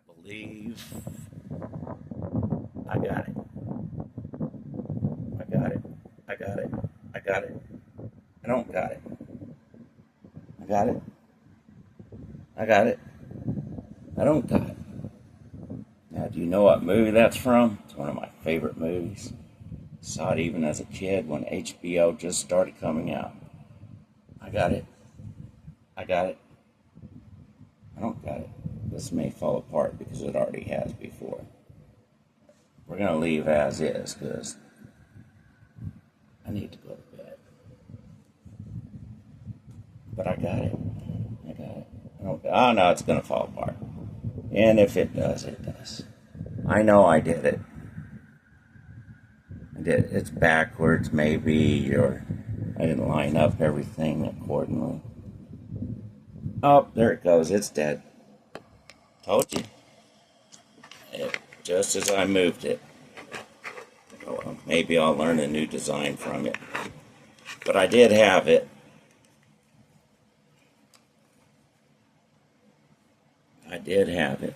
Believe I got it. I got it. I got it. I got it. I don't got it. I got it. I got it. I don't got it. Now, do you know what movie that's from? It's one of my favorite movies. Saw it even as a kid when HBO just started coming out. I got it. I got it. I don't got it. This may fall apart because it already has before. We're going to leave as is because I need to go to bed. But I got it. I got it. Oh, no, it's going to fall apart. And if it does, it does. I know I did it. I did. It's backwards, maybe, or I didn't line up everything accordingly. Oh, there it goes. It's dead. Told you. Just as I moved it. Oh, well, maybe I'll learn a new design from it. But I did have it. I did have it.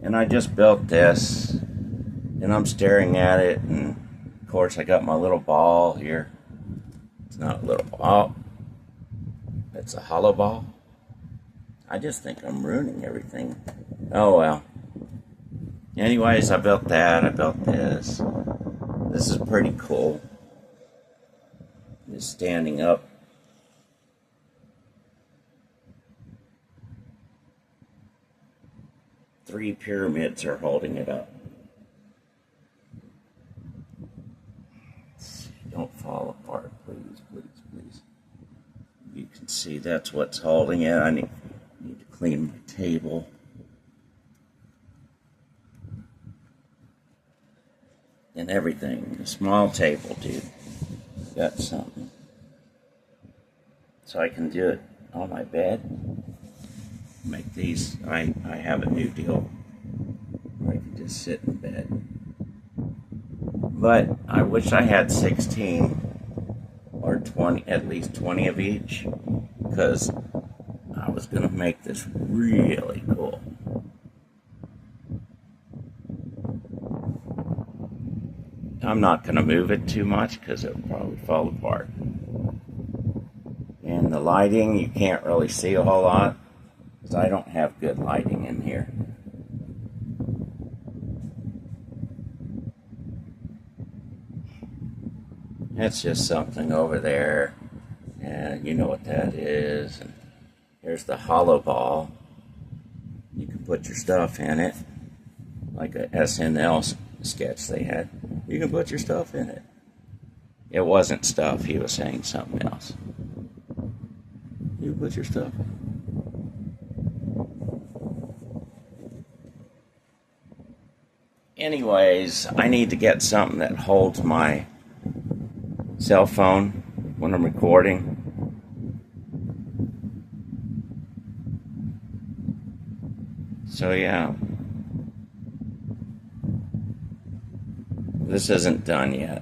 And I just built this. And I'm staring at it. And, of course, I got my little ball here. It's not a little ball. It's a hollow ball. I just think I'm ruining everything. Oh, well. Anyways, I built that. I built this. This is pretty cool. It's standing up. Three pyramids are holding it up. Don't fall apart, please, please, please. You can see that's what's holding it. I need to clean my table. And everything. A small table, dude. Got something. So I can do it on my bed. Make these. I have a new deal where I can just sit in bed. But I wish I had 16 or 20, at least 20 of each, because I was going to make this really cool. I'm not going to move it too much because it will probably fall apart. And the lighting, you can't really see a whole lot because I don't have good lighting in here. That's just something over there, and you know what that is. And here's the hollow ball. You can put your stuff in it, like a SNL sketch they had. You can put your stuff in it. It wasn't stuff, he was saying something else. You can put your stuff in. Anyways, I need to get something that holds my cell phone when I'm recording. So yeah, this isn't done yet.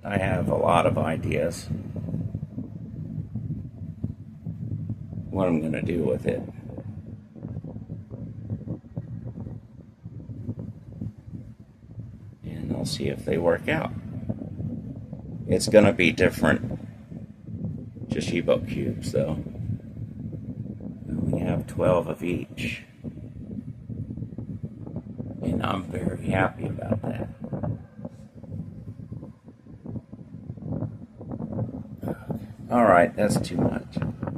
I have a lot of ideas what I'm going to do with it. And I'll see if they work out. It's going to be different Shashibo cubes, though. We have 12 of each. And I'm very happy about that. Alright, that's too much.